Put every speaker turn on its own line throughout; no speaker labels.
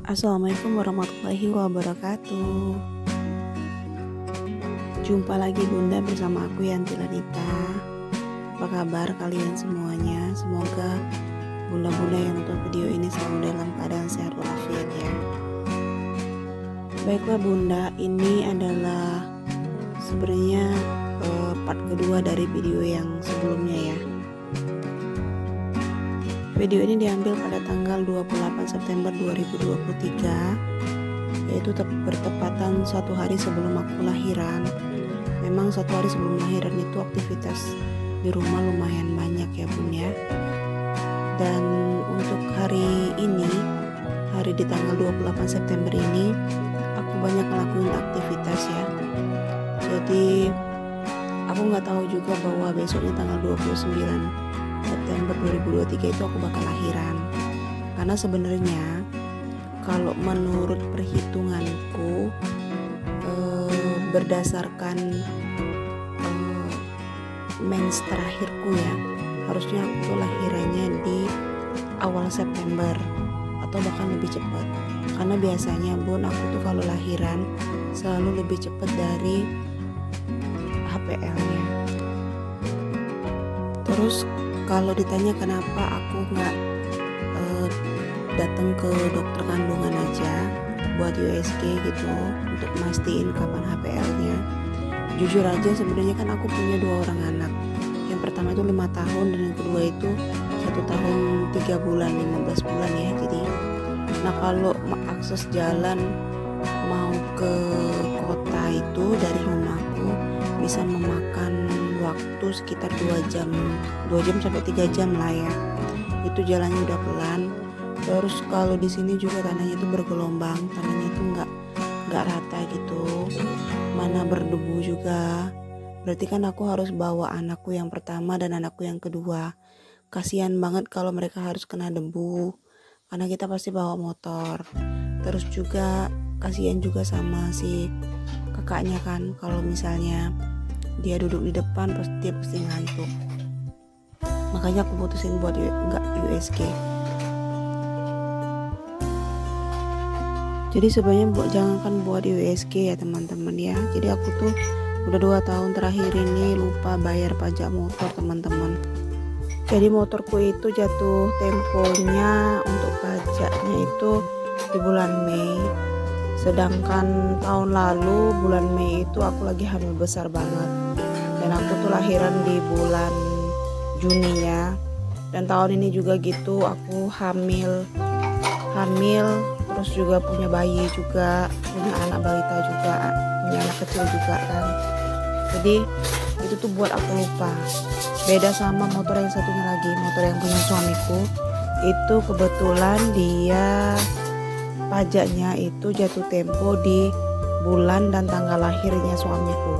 Assalamualaikum warahmatullahi wabarakatuh. Jumpa lagi Bunda bersama aku Yanti Lanita. Apa kabar kalian semuanya? Semoga bunda-bunda yang nonton video ini selalu dalam keadaan sehat walafiat ya. Baiklah Bunda, ini adalah sebenarnya part kedua dari video yang sebelumnya ya. Video ini diambil pada tanggal 28 September 2023, yaitu bertepatan 1 hari sebelum aku lahiran. Memang 1 hari sebelum lahiran itu aktivitas di rumah lumayan banyak ya Bun ya. Dan untuk hari ini, hari di tanggal 28 September ini, aku banyak ngelakuin aktivitas ya. Jadi aku nggak tahu juga bahwa besoknya tanggal 29 September 2023 itu aku bakal lahiran. Karena sebenarnya kalau menurut perhitunganku berdasarkan mens terakhirku ya, harusnya aku tuh lahirannya di awal September atau bahkan lebih cepat. Karena biasanya Bun, aku tuh kalau lahiran selalu lebih cepat dari HPL-nya. Terus kalau ditanya kenapa aku nggak datang ke dokter kandungan aja buat USG gitu untuk mastiin kapan HPL-nya, jujur aja sebenarnya kan aku punya 2 orang anak. Yang pertama itu 5 tahun dan yang kedua itu 1 tahun 3 bulan 15 bulan ya. Jadi nah kalau akses jalan mau ke kota itu dari rumahku bisa memakan waktu sekitar 2 jam sampai 3 jam lah ya. Itu jalannya udah pelan. Terus kalau di sini juga tanahnya itu bergelombang, tanahnya itu nggak rata gitu, mana berdebu juga. Berarti kan aku harus bawa anakku yang pertama dan anakku yang kedua. Kasihan banget kalau mereka harus kena debu, karena kita pasti bawa motor. Terus juga kasihan juga sama si kakaknya kan, kalau misalnya dia duduk di depan dia pasti ngantuk. Makanya aku putusin buat nggak USG. Jadi sebenarnya jangankan buat USG ya teman-teman ya. Jadi aku tuh udah 2 tahun terakhir ini lupa bayar pajak motor teman-teman. Jadi motorku itu jatuh temponya untuk pajaknya itu di bulan Mei. Sedangkan tahun lalu bulan Mei itu aku lagi hamil besar banget. Dan aku tuh lahiran di bulan Juninya. Dan tahun ini juga gitu aku hamil terus juga punya bayi juga, punya anak balita juga, punya anak kecil juga kan. Jadi itu tuh buat aku lupa. Beda sama motor yang satunya lagi, motor yang punya suamiku. Itu kebetulan dia pajaknya itu jatuh tempo di bulan dan tanggal lahirnya suamiku.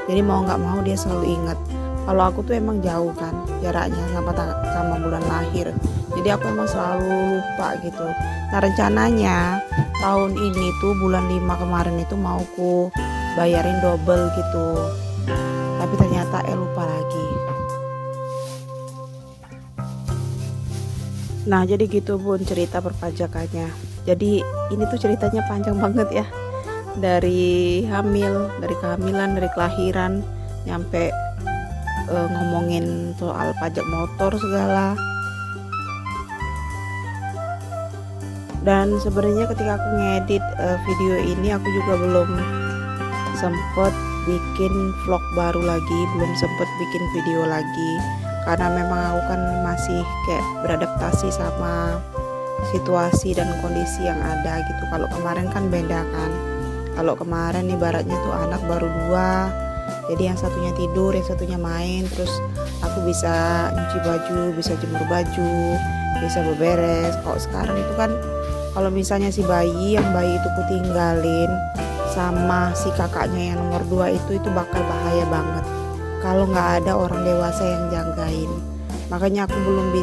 Jadi mau nggak mau dia selalu ingat. Kalau aku tuh emang jauh kan jaraknya sama bulan lahir. Jadi aku emang selalu lupa gitu. Nah rencananya tahun ini tuh bulan 5 kemarin itu mau ku bayarin double gitu. Tapi ternyata lupa lagi. Nah jadi gitu Bun cerita perpajakannya. Jadi ini tuh ceritanya panjang banget ya. Dari kehamilan, dari kelahiran, nyampe ngomongin soal pajak motor segala. Dan sebenarnya ketika aku ngedit video ini aku juga belum sempet bikin vlog baru lagi, belum sempet bikin video lagi, karena memang aku kan masih kayak beradaptasi sama situasi dan kondisi yang ada gitu. Kalau kemarin kan beda kan. Kalau kemarin ibaratnya tuh anak baru 2, jadi yang satunya tidur, yang satunya main, terus aku bisa nyuci baju, bisa jemur baju, bisa beberes. Kalau sekarang itu kan kalau misalnya si bayi itu ku tinggalin sama si kakaknya yang nomor 2 itu bakal bahaya banget kalau nggak ada orang dewasa yang jagain. Makanya aku belum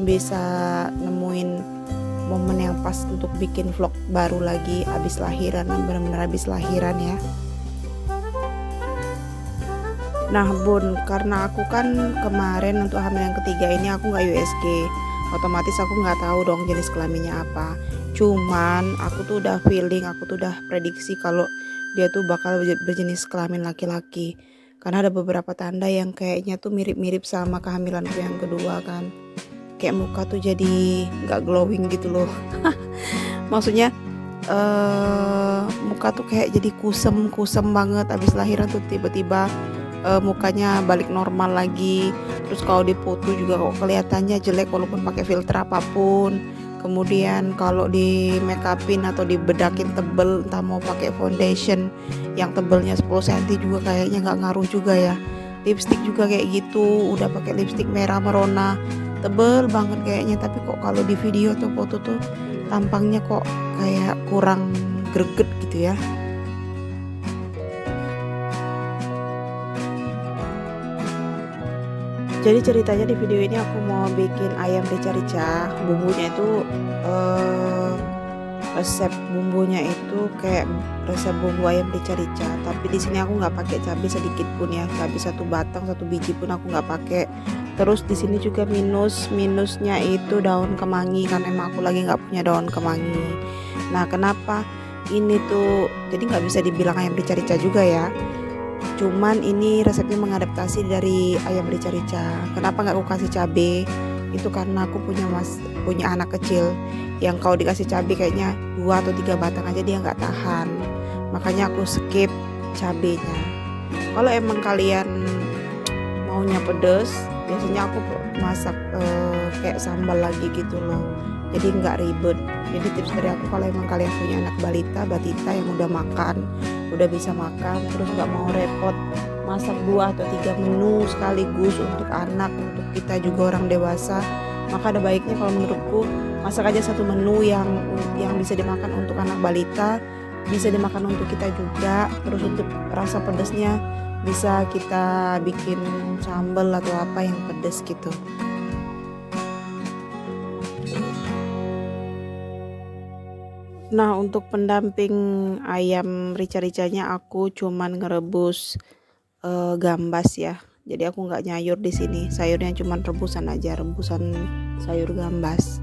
bisa nemuin momen yang pas untuk bikin vlog baru lagi abis lahiran, benar-benar abis lahiran ya. Nah Bun, karena aku kan kemarin untuk hamil yang ketiga ini aku nggak USG, otomatis aku nggak tahu dong jenis kelaminnya apa. Cuman aku tuh udah feeling, aku tuh udah prediksi kalau dia tuh bakal berjenis kelamin laki-laki. Karena ada beberapa tanda yang kayaknya tuh mirip-mirip sama kehamilanku yang kedua kan. Kayak muka tuh jadi nggak glowing gitu loh. Maksudnya muka tuh kayak jadi kusem banget. Abis lahiran tuh tiba-tiba mukanya balik normal lagi. Terus kalau di foto juga kok kelihatannya jelek walaupun pakai filter apapun. Kemudian kalau di make upin atau dibedakin tebel, entah mau pakai foundation yang tebelnya 10 cm juga kayaknya nggak ngaruh juga ya. Lipstick juga kayak gitu, udah pakai lipstick merah merona tebel banget kayaknya, tapi kok kalau di video atau foto tuh tampangnya kok kayak kurang greget gitu ya. Jadi ceritanya di video ini aku mau bikin ayam rica-rica. Bumbunya itu resep bumbunya itu kayak resep bumbu ayam rica-rica. Tapi di sini aku nggak pakai cabai sedikit pun ya. Cabai 1 batang 1 biji pun aku nggak pakai. Terus di sini juga minusnya itu daun kemangi karena emang aku lagi nggak punya daun kemangi. Nah kenapa ini tuh jadi nggak bisa dibilang ayam rica-rica juga ya. Cuman ini resepnya mengadaptasi dari ayam rica-rica. Kenapa nggak aku kasih cabai? Itu karena aku punya anak kecil yang kalau dikasih cabai kayaknya 2 atau 3 batang aja dia nggak tahan. Makanya aku skip cabenya. Kalau emang kalian maunya pedes, biasanya aku masak kayak sambal lagi gitu loh. Jadi nggak ribet. Jadi tips dari aku kalau emang kalian punya anak batita yang udah makan, udah bisa makan, terus nggak mau repot masak 2 atau 3 menu sekaligus untuk anak, untuk kita juga orang dewasa, maka ada baiknya kalau menurutku masak aja 1 menu yang bisa dimakan untuk anak balita, bisa dimakan untuk kita juga. Terus untuk rasa pedasnya bisa kita bikin sambal atau apa yang pedas gitu. Nah untuk pendamping ayam rica-ricanya aku cuman ngerebus gambas ya. Jadi aku nggak nyayur di sini. Sayurnya cuman rebusan aja, rebusan sayur gambas.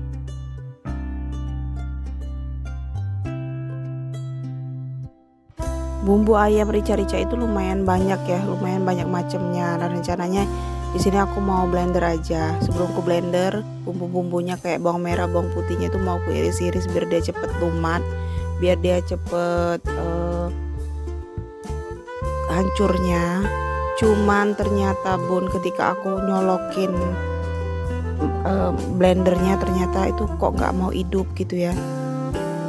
Bumbu ayam rica-rica itu lumayan banyak ya, lumayan banyak macamnya. Dan rencananya di sini aku mau blender aja. Sebelum ku blender, bumbu-bumbunya kayak bawang merah, bawang putihnya itu mau ku iris-iris biar dia cepet lumat, biar dia cepet hancurnya. Cuman ternyata bun ketika aku nyolokin blendernya ternyata itu kok nggak mau hidup gitu ya.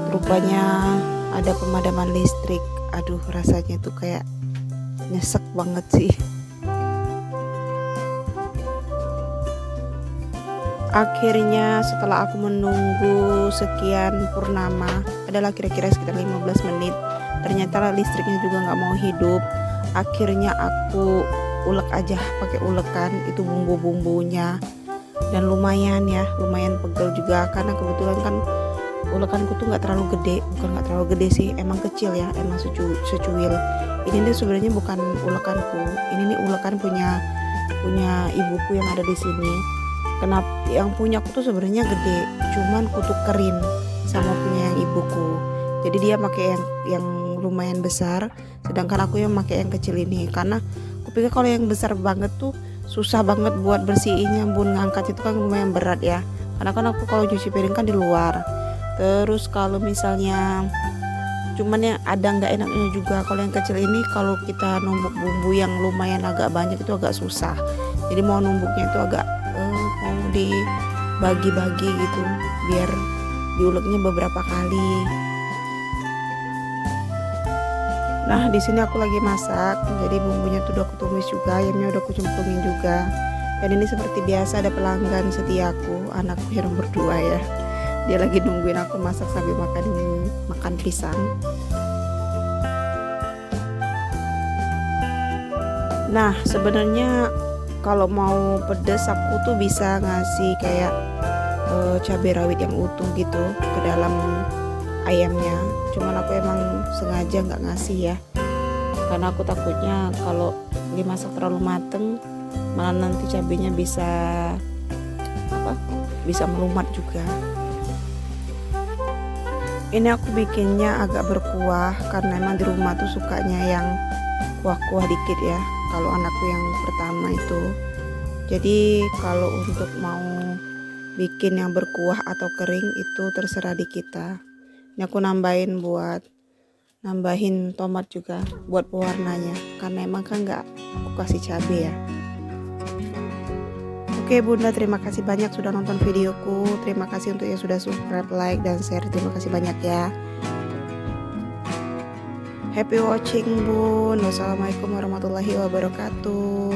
Rupanya ada pemadaman listrik. Aduh rasanya tuh kayak nyesek banget sih. Akhirnya setelah aku menunggu sekian purnama, adalah kira-kira sekitar 15 menit, ternyata listriknya juga nggak mau hidup. Akhirnya aku ulek aja pakai ulekan itu bumbu-bumbunya, dan lumayan ya, lumayan pegel juga karena kebetulan kan ulekanku tuh nggak terlalu gede, bukan nggak terlalu gede sih, emang kecil ya, emang secuil. Ini nih sebenarnya bukan ulekanku, ini nih ulekan punya ibuku yang ada di sini. Kenapa yang punya aku tuh sebenarnya gede, cuman ku tukerin sama punya yang ibuku. Jadi dia pakai yang lumayan besar, sedangkan aku yang pakai yang kecil ini. Karena aku pikir kalau yang besar banget tuh susah banget buat bersihinnya, bun ngangkat itu kan lumayan berat ya. Karena kan aku kalau cuci piring kan di luar. Terus kalau misalnya cuman yang ada nggak enaknya juga kalau yang kecil ini, kalau kita numbuk bumbu yang lumayan agak banyak itu agak susah. Jadi mau numbuknya itu agak mau dibagi-bagi gitu biar diuleknya beberapa kali. Nah di sini aku lagi masak, jadi bumbunya tuh udah aku tumis juga, ayamnya udah aku cemplungin juga. Dan ini seperti biasa ada pelanggan setiaku, anakku yang nomor 2 ya. Dia lagi nungguin aku masak sambil makan pisang. Nah sebenarnya kalau mau pedas aku tuh bisa ngasih kayak cabai rawit yang utuh gitu ke dalam ayamnya. Cuman aku emang sengaja nggak ngasih ya, karena aku takutnya kalau dimasak terlalu mateng malah nanti cabainya bisa melumat juga. Ini aku bikinnya agak berkuah karena emang di rumah tuh sukanya yang kuah-kuah dikit ya. Kalau anakku yang pertama itu. Jadi kalau untuk mau bikin yang berkuah atau kering itu terserah di kita. Ini aku nambahin tomat juga buat pewarnanya karena emang kan nggak aku kasih cabai ya. Oke Bunda, terima kasih banyak sudah nonton videoku. Terima kasih untuk yang sudah subscribe, like, dan share. Terima kasih banyak ya. Happy watching Bun. Wassalamualaikum warahmatullahi wabarakatuh.